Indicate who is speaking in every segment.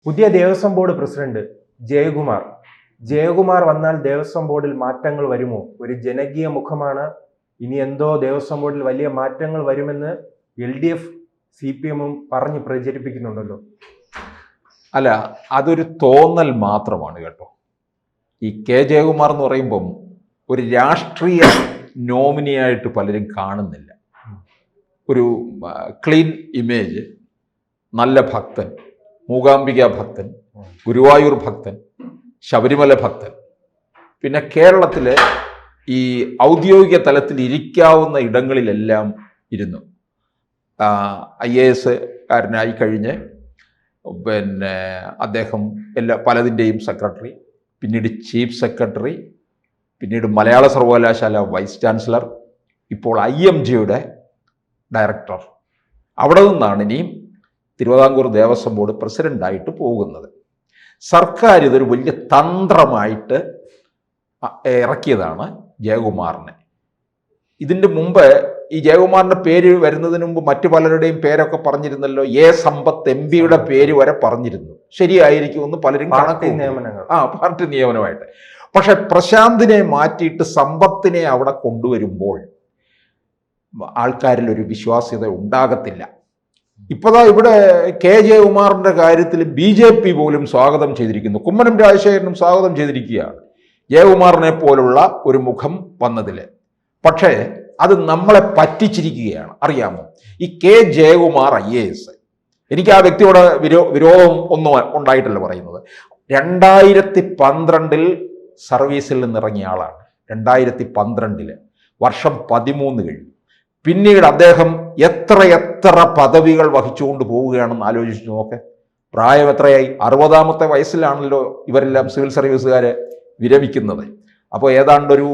Speaker 1: പുതിയ Devaswom board president Jayakumar വന്നാൽ ദേവസ്വം ബോർഡിൽ മാറ്റങ്ങൾ വരുമോ? ഒരു ജനകീയ മുഖമാണ്. ഇനി എന്തോ ദേവസ്വം ബോർഡിൽ വലിയ മാറ്റങ്ങൾ വരുമെന്ന് LDF CPM പറഞ്ഞ് പ്രചരിപ്പിക്കുന്നുണ്ടല്ലോ.
Speaker 2: അല്ല, അതൊരു തോന്നൽ മാത്രമാണ് കേട്ടോ. ഈ ജയകുമാർ എന്ന് പറയുമ്പം ഒരു രാഷ്ട്രീയ നോമിനിയായിട്ട് പലരും കാണുന്നില്ല. ഒരു ക്ലീൻ ഇമേജ്, നല്ല ഭക്തൻ, മൂകാംബിക ഭക്തൻ, ഗുരുവായൂർ ഭക്തൻ, ശബരിമല ഭക്തൻ, പിന്നെ കേരളത്തിലെ ഈ ഔദ്യോഗിക തലത്തിൽ ഇരിക്കാവുന്ന ഇടങ്ങളിലെല്ലാം ഇരുന്നു. IAS കാരനായി കഴിഞ്ഞ് പിന്നെ അദ്ദേഹം പലതിൻ്റെയും സെക്രട്ടറി, പിന്നീട് ചീഫ് സെക്രട്ടറി, പിന്നീട് മലയാള സർവകലാശാല വൈസ് ചാൻസലർ, ഇപ്പോൾ IMG-യുടെ ഡയറക്ടർ. അവിടെ നിന്നാണ് ഇനിയും തിരുവിതാംകൂർ ദേവസ്വം ബോർഡ് പ്രസിഡൻ്റായിട്ട് പോകുന്നത്. സർക്കാർ ഇതൊരു വലിയ തന്ത്രമായിട്ട് ഇറക്കിയതാണ് ജയകുമാറിനെ. ഇതിൻ്റെ മുമ്പ് ഈ ജയകുമാറിൻ്റെ പേര് വരുന്നതിന് മുമ്പ് മറ്റു പലരുടെയും പേരൊക്കെ പറഞ്ഞിരുന്നല്ലോ. സമ്പത്ത് MP-യുടെ പേര് വരെ പറഞ്ഞിരുന്നു. ശരിയായിരിക്കുമെന്ന് പലരും
Speaker 1: പാർട്ടി നിയമനങ്ങൾ
Speaker 2: പാർട്ടി നിയമനമായിട്ട്. പക്ഷെ പ്രശാന്തിനെ മാറ്റിയിട്ട് സമ്പത്തിനെ അവിടെ കൊണ്ടുവരുമ്പോൾ ആൾക്കാരിൽ ഒരു വിശ്വാസ്യത ഉണ്ടാകത്തില്ല. ഇപ്പോഴാ ഇവിടെ ജയകുമാറിൻ്റെ കാര്യത്തിൽ BJP പോലും സ്വാഗതം ചെയ്തിരിക്കുന്നു. കുമ്മനം രാജശേഖരനും സ്വാഗതം ചെയ്തിരിക്കുകയാണ് ജയകുമാറിനെ പോലുള്ള ഒരു മുഖം വന്നതിൽ. പക്ഷേ അത് നമ്മളെ പറ്റിച്ചിരിക്കുകയാണ്. അറിയാമോ, ഈ ജയകുമാർ IAS, എനിക്ക് ആ വ്യക്തിയോട് വിരോധം ഒന്നും ഉണ്ടായിട്ടല്ല പറയുന്നത്. 2012 സർവീസിൽ നിന്നിറങ്ങിയ ആളാണ്. 2012 വർഷം 13 കഴിഞ്ഞു. പിന്നീട് അദ്ദേഹം എത്ര പദവികൾ വഹിച്ചുകൊണ്ട് പോവുകയാണെന്ന് ആലോചിച്ച് നോക്കെ. പ്രായം എത്രയായി? 60ാമത്തെ വയസ്സിലാണല്ലോ ഇവരെല്ലാം സിവിൽ സർവീസുകാരെ വിരമിക്കുന്നത്. അപ്പോൾ ഏതാണ്ടൊരു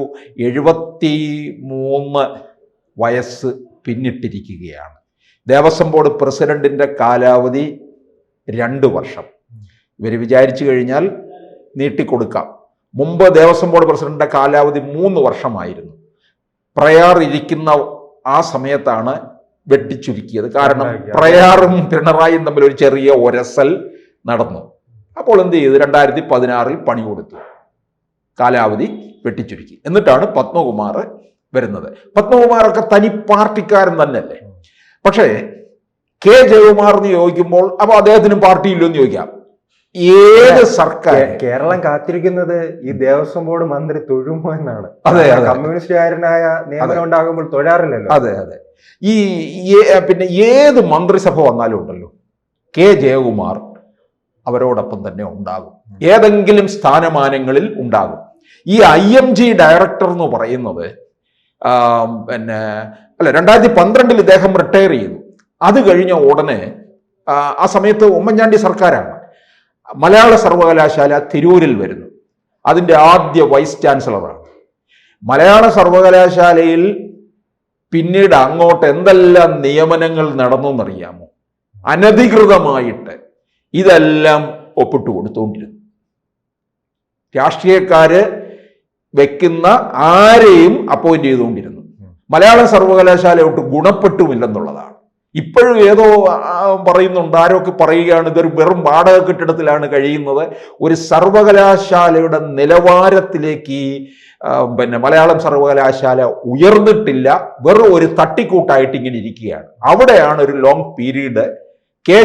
Speaker 2: 73 വയസ്സ് പിന്നിട്ടിരിക്കുകയാണ്. ദേവസ്വം ബോർഡ് പ്രസിഡന്റിൻ്റെ കാലാവധി 2 വർഷം. ഇവർ വിചാരിച്ചു കഴിഞ്ഞാൽ നീട്ടിക്കൊടുക്കാം. മുമ്പ് ദേവസ്വം ബോർഡ് പ്രസിഡന്റിൻ്റെ കാലാവധി 3 വർഷമായിരുന്നു. പ്രയാർ ഇരിക്കുന്ന ആ സമയത്താണ് വെട്ടിച്ചുരുക്കിയത്. കാരണം പ്രയാറും പിണറായിയും തമ്മിൽ ഒരു ചെറിയ ഒരസൽ നടന്നു. അപ്പോൾ എന്ത് ചെയ്തു? 2016 പണി കൊടുത്തു, കാലാവധി വെട്ടിച്ചുരുക്കി. എന്നിട്ടാണ് പത്മകുമാർ വരുന്നത്. പത്മകുമാറൊക്കെ തനി പാർട്ടിക്കാരൻ തന്നെയല്ലേ. പക്ഷേ ജയകുമാർ എന്ന് ചോദിക്കുമ്പോൾ അപ്പോൾ അദ്ദേഹത്തിനും പാർട്ടിയില്ലെന്ന് ചോദിക്കാം. ഏത് സർക്കാർ?
Speaker 1: കേരളം കാത്തിരിക്കുന്നത് ഈ ദേവസ്വം ബോർഡ് മന്ത്രി തൊഴുമോ എന്നാണ്.
Speaker 2: അതെ,
Speaker 1: കമ്മ്യൂണിസ്റ്റുകാരനായ നിയമനം ഉണ്ടാകുമ്പോൾ തൊഴാറില്ലല്ലോ.
Speaker 2: അതെ. പിന്നെ ഏത് മന്ത്രിസഭ വന്നാലും ഉണ്ടല്ലോ, ജയകുമാർ അവരോടൊപ്പം തന്നെ ഉണ്ടാകും. ഏതെങ്കിലും സ്ഥാനമാനങ്ങളിൽ ഉണ്ടാകും. ഈ IMG ഡയറക്ടർ എന്ന് പറയുന്നത് 2012 ഇദ്ദേഹം റിട്ടയർ ചെയ്തു. അത് കഴിഞ്ഞ ഉടനെ ആ സമയത്ത് ഉമ്മൻചാണ്ടി സർക്കാരാണ്. മലയാള സർവകലാശാല തിരൂരിൽ വരുന്നു. അതിൻ്റെ ആദ്യ വൈസ് ചാൻസലറാണ്. മലയാള സർവകലാശാലയിൽ പിന്നീട് അങ്ങോട്ട് എന്തെല്ലാം നിയമനങ്ങൾ നടന്നു എന്നറിയാമോ? അനധികൃതമായിട്ട് ഇതെല്ലാം ഒപ്പിട്ട് കൊടുത്തുകൊണ്ടിരുന്നു. രാഷ്ട്രീയക്കാര് വെക്കുന്ന ആരെയും അപ്പോയിന്റ് ചെയ്തുകൊണ്ടിരുന്നു. മലയാള സർവകലാശാലയോട്ട് ഗുണപ്പെട്ടുമില്ലെന്നുള്ളതാണ്. ഇപ്പോഴും ഏതോ പറയുന്നുണ്ട്, ആരൊക്കെ പറയുകയാണ് ഇതൊരു വെറും വാടക കെട്ടിടത്തിലാണ് കഴിയുന്നത്. ഒരു സർവകലാശാലയുടെ നിലവാരത്തിലേക്ക് മലയാളം സർവകലാശാല ഉയർന്നിട്ടില്ല. വെറും ഒരു തട്ടിക്കൂട്ടായിട്ട് ഇങ്ങനെ ഇരിക്കുകയാണ്. അവിടെയാണ് ഒരു ലോങ് പീരീഡ്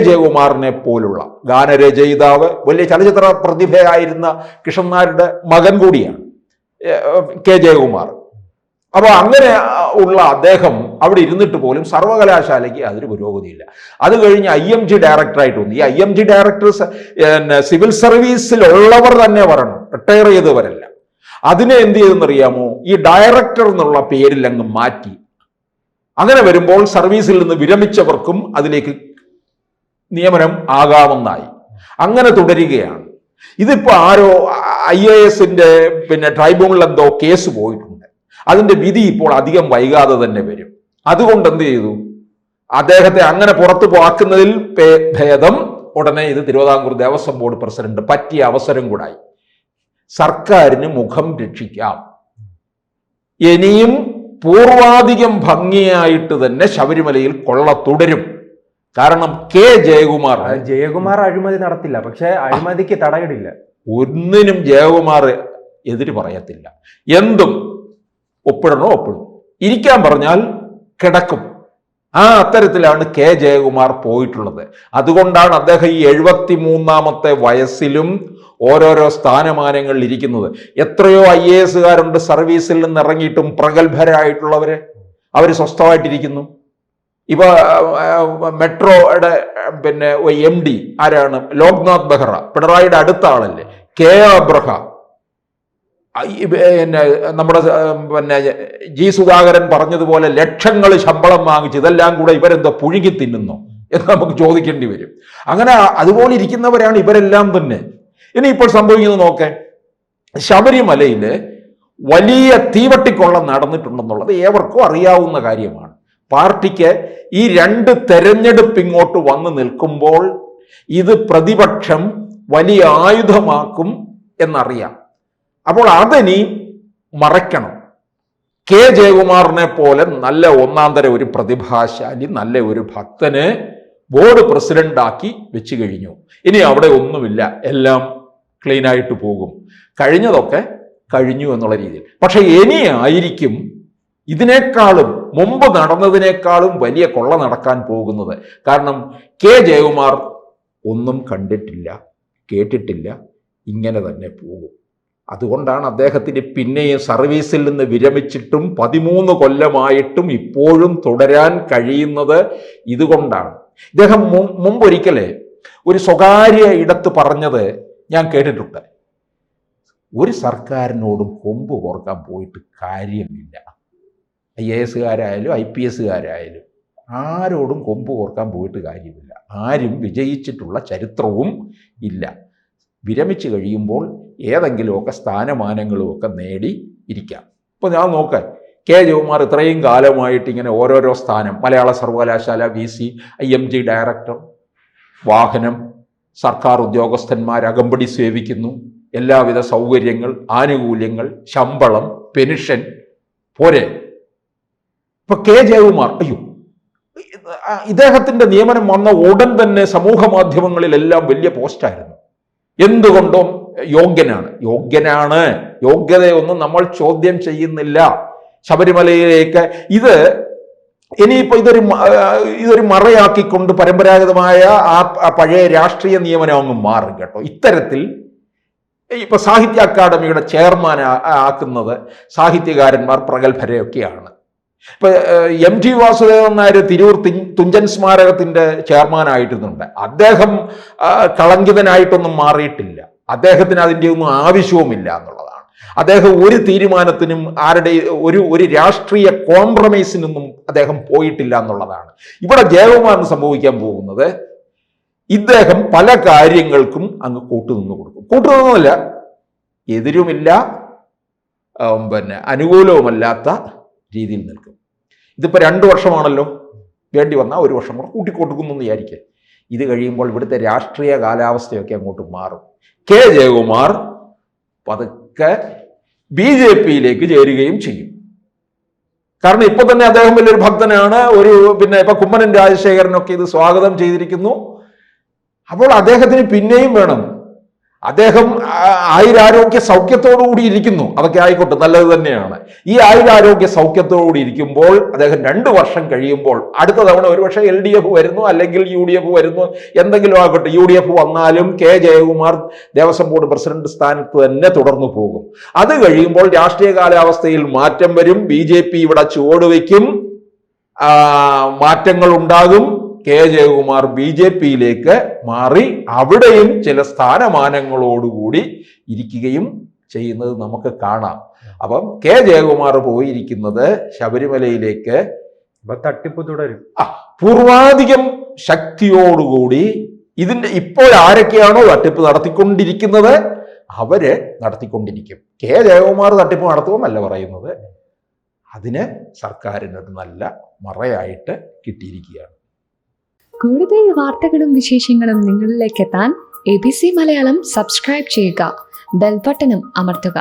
Speaker 2: ജയകുമാറിനെ പോലുള്ള ഗാനരചയിതാവ്, വലിയ ചലച്ചിത്ര പ്രതിഭയായിരുന്ന കൃഷ്ണനാരുടെ മകൻ കൂടിയാണ് ജയകുമാർ. അപ്പോൾ അങ്ങനെ ഉള്ള അദ്ദേഹം അവിടെ ഇരുന്നിട്ട് പോലും സർവകലാശാലയ്ക്ക് അതിന് പുരോഗതിയില്ല. അത് കഴിഞ്ഞ് IMG ഡയറക്ടറായിട്ട് വന്നു. ഈ IMG ഡയറക്ടേഴ്സ് സിവിൽ സർവീസിലുള്ളവർ തന്നെ വരണം, റിട്ടയർ ചെയ്തവരല്ല. അതിനെ എന്ത് ചെയ്തെന്നറിയാമോ? ഈ ഡയറക്ടർ എന്നുള്ള പേരിൽ അങ്ങ് മാറ്റി. അങ്ങനെ വരുമ്പോൾ സർവീസിൽ നിന്ന് വിരമിച്ചവർക്കും അതിലേക്ക് നിയമനം ആകാമെന്നായി. അങ്ങനെ തുടരുകയാണ്. ഇതിപ്പോൾ ആരോ IAS-ന്റെ ട്രൈബ്യൂണലിൽ എന്തോ കേസ് പോയിട്ടുണ്ട്. അതിൻ്റെ വിധി ഇപ്പോൾ അധികം വൈകാതെ തന്നെ വരും. അതുകൊണ്ട് എന്ത് ചെയ്തു? അദ്ദേഹത്തെ അങ്ങനെ പുറത്തു പോക്കുന്നതിൽ ഭേദം ഉടനെ ഇത് തിരുവിതാംകൂർ ദേവസ്വം ബോർഡ് പ്രസിഡന്റ് പറ്റിയ അവസരം കൂടായി. സർക്കാരിന് മുഖം രക്ഷിക്കാം. ഇനിയും പൂർവാധികം ഭംഗിയായിട്ട് തന്നെ ശബരിമലയിൽ കൊള്ള തുടരും. കാരണം കെ ജയകുമാർ
Speaker 1: ജയകുമാർ അഴിമതി നടത്തില്ല, പക്ഷെ അഴിമതിക്ക് തടയിടില്ല.
Speaker 2: ഒന്നിനും ജയകുമാർ എതിര് പറയത്തില്ല. എന്തും ഒപ്പിടണോ ഒപ്പിടും, ഇരിക്കാൻ പറഞ്ഞാൽ കിടക്കും. ആ അത്തരത്തിലാണ് കെ ജയകുമാർ പോയിട്ടുള്ളത്. അതുകൊണ്ടാണ് അദ്ദേഹം ഈ 73-ാമത്തെ വയസ്സിലും ഓരോരോ സ്ഥാനമാനങ്ങളിൽ ഇരിക്കുന്നത്. എത്രയോ IAS സർവീസിൽ നിന്ന് ഇറങ്ങിയിട്ടും പ്രഗത്ഭരായിട്ടുള്ളവര് അവർ സ്വസ്ഥമായിട്ടിരിക്കുന്നു. ഇപ്പൊ മെട്രോയുടെ MD ആരാണ്? ലോക്നാഥ് ബെഹ്റ, പിണറായിയുടെ അടുത്ത ആളല്ലേ. കെ അബ്രഹാം, നമ്മുടെ ജി സുധാകരൻ പറഞ്ഞതുപോലെ ലക്ഷങ്ങൾ ശമ്പളം വാങ്ങിച്ച് ഇതെല്ലാം കൂടെ ഇവരെന്തോ പുഴുകി തിന്നുന്നോ എന്ന് നമുക്ക് ചോദിക്കേണ്ടി വരും. അങ്ങനെ അതുപോലെ ഇരിക്കുന്നവരാണ് ഇവരെല്ലാം തന്നെ. ഇനിയിപ്പോൾ സംഭവിക്കുന്നത് നോക്കേ, ശബരിമലയിൽ വലിയ തീവട്ടിക്കൊള്ളം നടന്നിട്ടുണ്ടെന്നുള്ളത് ഏവർക്കും അറിയാവുന്ന കാര്യമാണ്. പാർട്ടിക്ക് ഈ 2 തെരഞ്ഞെടുപ്പ് ഇങ്ങോട്ട് വന്നു നിൽക്കുമ്പോൾ ഇത് പ്രതിപക്ഷം വലിയ ആയുധമാക്കും എന്നറിയാം. അപ്പോൾ അതിനി മറയ്ക്കണം. കെ ജയകുമാറിനെ പോലെ നല്ല ഒന്നാന്തര ഒരു പ്രതിഭാശാലി, നല്ല ഒരു ഭക്തന് ബോർഡ് പ്രസിഡന്റാക്കി വെച്ച് കഴിഞ്ഞു. ഇനി അവിടെ ഒന്നുമില്ല, എല്ലാം ക്ലീനായിട്ട് പോകും. കഴിഞ്ഞതൊക്കെ കഴിഞ്ഞു എന്നുള്ള രീതിയിൽ. പക്ഷെ ഇനിയായിരിക്കും ഇതിനേക്കാളും മുമ്പ് നടന്നതിനേക്കാളും വലിയ കൊള്ള നടക്കാൻ പോകുന്നത്. കാരണം കെ ജയകുമാർ ഒന്നും കണ്ടിട്ടില്ല, കേട്ടിട്ടില്ല, ഇങ്ങനെ തന്നെ പോകും. അതുകൊണ്ടാണ് അദ്ദേഹത്തിന് പിന്നെയും സർവീസിൽ നിന്ന് വിരമിച്ചിട്ടും 13 കൊല്ലമായിട്ടും ഇപ്പോഴും തുടരാൻ കഴിയുന്നത്. ഇതുകൊണ്ടാണ് ഇദ്ദേഹം മുമ്പൊരിക്കലേ ഒരു സ്വകാര്യ ഇടത്ത് പറഞ്ഞത് ഞാൻ കേട്ടിട്ടുണ്ട്. ഒരു സർക്കാരിനോടും കൊമ്പ് കോർക്കാൻ പോയിട്ട് കാര്യമില്ല. IAS-കാരായാലും IPS-കാരായാലും ആരോടും കൊമ്പ് കോർക്കാൻ പോയിട്ട് കാര്യമില്ല. ആരും വിജയിച്ചിട്ടുള്ള ചരിത്രവും ഇല്ല. വിരമിച്ച് കഴിയുമ്പോൾ ഏതെങ്കിലുമൊക്കെ സ്ഥാനമാനങ്ങളുമൊക്കെ നേടി ഇരിക്കാം. ഇപ്പോൾ ഞാൻ നോക്കാം, കെ ജയകുമാർ ഇത്രയും കാലമായിട്ട് ഇങ്ങനെ ഓരോരോ സ്ഥാനം, മലയാള സർവകലാശാല VC, IMG ഡയറക്ടർ, വാഹനം, സർക്കാർ ഉദ്യോഗസ്ഥന്മാർ അകമ്പടി സേവിക്കുന്നു, എല്ലാവിധ സൗകര്യങ്ങൾ, ആനുകൂല്യങ്ങൾ, ശമ്പളം, പെൻഷൻ പോരെ. ഇപ്പൊ കെ ജയകുമാർ, ഇദ്ദേഹത്തിന്റെ നിയമനം വന്ന ഉടൻ തന്നെ സമൂഹ മാധ്യമങ്ങളിലെല്ലാം വലിയ പോസ്റ്റായിരുന്നു. എന്തുകൊണ്ടും യോഗ്യനാണ്, യോഗ്യതയൊന്നും നമ്മൾ ചോദ്യം ചെയ്യുന്നില്ല. ശബരിമലയിലേക്ക് ഇനിയിപ്പോ ഇതൊരു മറയാക്കിക്കൊണ്ട് പരമ്പരാഗതമായ ആ പഴയ രാഷ്ട്രീയ നിയമനം അങ്ങ് മാറും കേട്ടോ. ഇത്തരത്തിൽ ഇപ്പൊ സാഹിത്യ അക്കാദമിയുടെ ചെയർമാൻ ആക്കുന്നത് സാഹിത്യകാരന്മാർ പ്രഗത്ഭരെയൊക്കെയാണ്. ഇപ്പൊ MT വാസുദേവൻ നായർ തിരൂർ തുഞ്ചൻ സ്മാരകത്തിന്റെ ചെയർമാനായിട്ടുണ്ട്. അദ്ദേഹം കളങ്കിതനായിട്ടൊന്നും മാറിയിട്ടില്ല. അദ്ദേഹത്തിന് അതിൻ്റെ ഒന്നും ആവശ്യവുമില്ല എന്നുള്ളതാണ്. അദ്ദേഹം ഒരു തീരുമാനത്തിനും ഒരു രാഷ്ട്രീയ കോംപ്രമൈസിനൊന്നും അദ്ദേഹം പോയിട്ടില്ല എന്നുള്ളതാണ്. ഇവിടെ ജയകുമാറിന് സംഭവിക്കാൻ പോകുന്നത്, ഇദ്ദേഹം പല കാര്യങ്ങൾക്കും അങ്ങ് കൂട്ടുനിന്ന് കൊടുക്കും. കൂട്ടുനിന്നല്ല, എതിരുമില്ല, അനുകൂലവുമല്ലാത്ത രീതിയിൽ നിൽക്കും. ഇതിപ്പോൾ 2 വർഷമാണല്ലോ, വേണ്ടി വന്നാൽ 1 വർഷം കൂടെ കൂട്ടിക്കൊടുക്കുന്നു എന്ന് വിചാരിക്കുക. ഇത് കഴിയുമ്പോൾ ഇവിടുത്തെ രാഷ്ട്രീയ കാലാവസ്ഥയൊക്കെ അങ്ങോട്ട് മാറും. കെ ജയകുമാർ പതുക്കെ BJP-യിലേക്ക് ചേരുകയും ചെയ്യും. കാരണം ഇപ്പൊ തന്നെ അദ്ദേഹം വലിയൊരു ഭക്തനാണ്. ഇപ്പൊ കുമ്മനം രാജശേഖരനൊക്കെ ഇത് സ്വാഗതം ചെയ്തിരിക്കുന്നു. അപ്പോൾ അദ്ദേഹത്തിന് പിന്നെയും വേണം. അദ്ദേഹം ആയുരാരോഗ്യ സൗഖ്യത്തോടുകൂടി ഇരിക്കുന്നു. അതൊക്കെ ആയിക്കോട്ടെ, നല്ലത് തന്നെയാണ്. ഈ ആയുരാരോഗ്യ സൗഖ്യത്തോടുകൂടി ഇരിക്കുമ്പോൾ അദ്ദേഹം 2 വർഷം കഴിയുമ്പോൾ അടുത്ത തവണ ഒരുപക്ഷെ LDF വരുന്നു, അല്ലെങ്കിൽ UDF വരുന്നു, എന്തെങ്കിലും ആകട്ടെ. UDF വന്നാലും K Jayakumar Devaswom board president സ്ഥാനത്ത് തന്നെ തുടർന്നു പോകും. അത് കഴിയുമ്പോൾ രാഷ്ട്രീയ കാലാവസ്ഥയിൽ മാറ്റം വരും. BJP ഇവിടെ ചുവടുവെക്കും, മാറ്റങ്ങൾ ഉണ്ടാകും. കെ ജയകുമാർ BJP-യിലേക്ക് മാറി അവിടെയും ചില സ്ഥാനമാനങ്ങളോടുകൂടി ഇരിക്കുകയും ചെയ്യുന്നത് നമുക്ക് കാണാം. അപ്പം കെ ജയകുമാർ പോയിരിക്കുന്നത് ശബരിമലയിലേക്ക്
Speaker 1: തട്ടിപ്പ് തുടരും.
Speaker 2: പൂർവാധികം ശക്തിയോടുകൂടി ഇപ്പോൾ ആരൊക്കെയാണോ തട്ടിപ്പ് നടത്തിക്കൊണ്ടിരിക്കുന്നത് അവര് നടത്തിക്കൊണ്ടിരിക്കും. കെ ജയകുമാർ തട്ടിപ്പ് നടത്തുമെന്നല്ല പറയുന്നത്, അതിന് സർക്കാരിനൊരു നല്ല മറയായിട്ട് കിട്ടിയിരിക്കുകയാണ്.
Speaker 3: കൂടുതൽ വാർത്തകളും വിശേഷങ്ങളും നിങ്ങളിലേക്ക് എത്താൻ ABC മലയാളം സബ്സ്ക്രൈബ് ചെയ്യുക, ബെൽ ബട്ടണും അമർത്തുക.